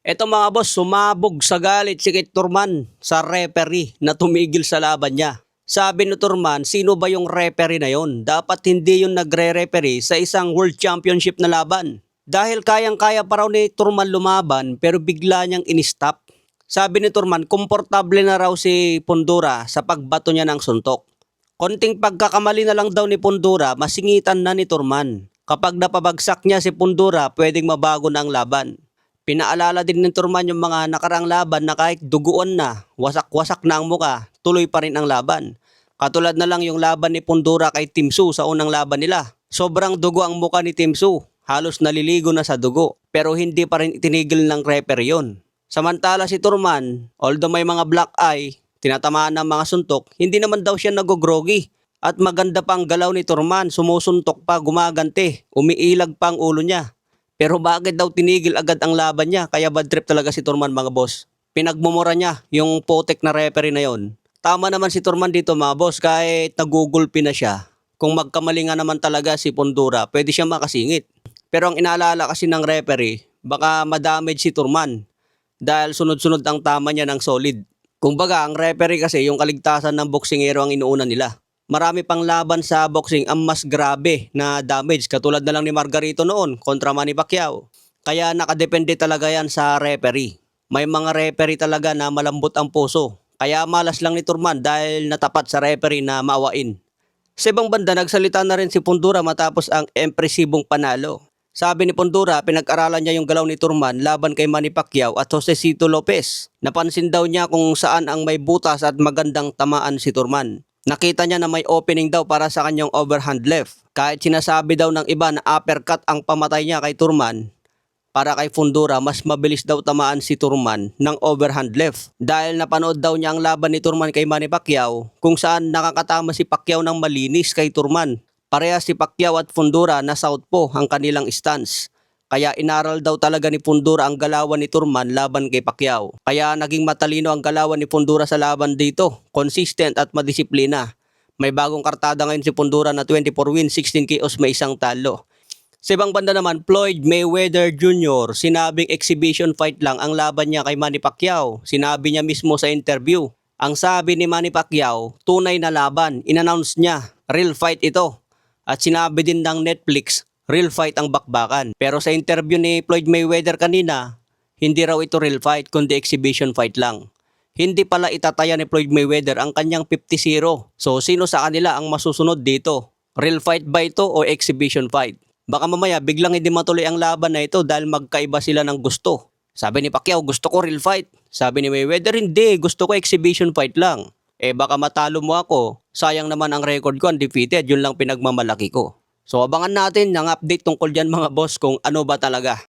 Eto mga boss, sumabog sa galit si Kit Turman sa referee na tumigil sa laban niya. Sabi ni Turman, sino ba yung referee na yon? Dapat hindi yung nagre-referee sa isang World Championship na laban. Dahil kayang-kaya pa raw ni Turman lumaban pero bigla niyang in-stop. Sabi ni Turman, komportable na raw si Pundura sa pagbato niya ng suntok. Konting pagkakamali na lang daw ni Pundura, masingitan na ni Turman. Kapag napabagsak niya si Pundura, pwedeng mabago na ang laban. Pinaalala din ni Turman yung mga nakarang laban na kahit duguan na, wasak-wasak na ang muka, tuloy pa rin ang laban. Katulad na lang yung laban ni Pundura kay Tim Su sa unang laban nila. Sobrang dugo ang muka ni Tim Su, halos naliligo na sa dugo, pero hindi pa rin itinigil ng referee yun. Samantala si Turman, although may mga black eye, tinatamaan ng mga suntok, hindi naman daw siya nagogrogi. At maganda pa ang galaw ni Turman, sumusuntok pa, gumagante, umiilag pa ang ulo niya. Pero bakit daw tinigil agad ang laban niya? Kaya bad trip talaga si Turman mga boss. Pinagmumura niya yung putek na referee na yon. Tama naman si Turman dito mga boss, kahit nagugulpi na siya. Kung magkamali nga naman talaga si Pundura, pwede siya makasingit. Pero ang inaalala kasi ng referee, baka madamage si Turman. Dahil sunod-sunod ang tama niya ng solid. Kumbaga ang referee kasi yung kaligtasan ng boksingero ang inuuna nila. Marami pang laban sa boxing ang mas grabe na damage katulad na lang ni Margarito noon kontra Manny Pacquiao. Kaya nakadepende talaga yan sa referee. May mga referee talaga na malambot ang puso. Kaya malas lang ni Turman dahil natapat sa referee na maawain. Sa ibang banda nagsalita na rin si Pundura matapos ang impresibong panalo. Sabi ni Pundura, pinag-aralan niya yung galaw ni Turman laban kay Manny Pacquiao at Josecito Lopez. Napansin daw niya kung saan ang may butas at magandang tamaan si Turman. Nakita niya na may opening daw para sa kanyang overhand left. Kahit sinasabi daw ng iba na uppercut ang pamatay niya kay Turman, para kay Pundura mas mabilis daw tamaan si Turman ng overhand left. Dahil napanood daw niya ang laban ni Turman kay Manny Pacquiao kung saan nakakatama si Pacquiao ng malinis kay Turman. Parehas si Pacquiao at Pundura na southpaw ang kanilang stance. Kaya inaral daw talaga ni Pundura ang galawan ni Turman laban kay Pacquiao. Kaya naging matalino ang galawan ni Pundura sa laban dito. Consistent at madisiplina. May bagong kartada ngayon si Pundura na 24 wins, 16 KOs, may isang talo. Sa ibang banda naman, Floyd Mayweather Jr. sinabing exhibition fight lang ang laban niya kay Manny Pacquiao. Sinabi niya mismo sa interview. Ang sabi ni Manny Pacquiao, tunay na laban. In-announce niya, real fight ito. At sinabi din ng Netflix, real fight ang bakbakan. Pero sa interview ni Floyd Mayweather kanina, hindi raw ito real fight kundi exhibition fight lang. Hindi pala itataya ni Floyd Mayweather ang kanyang 50-0. So sino sa kanila ang masusunod dito? Real fight ba ito o exhibition fight? Baka mamaya biglang hindi matuloy ang laban na ito dahil magkaiba sila ng gusto. Sabi ni Pacquiao, gusto ko real fight. Sabi ni Mayweather, hindi, gusto ko exhibition fight lang. Baka matalo mo ako, sayang naman ang record ko, undefeated, yun lang pinagmamalaki ko. So abangan natin ang update tungkol dyan mga boss kung ano ba talaga.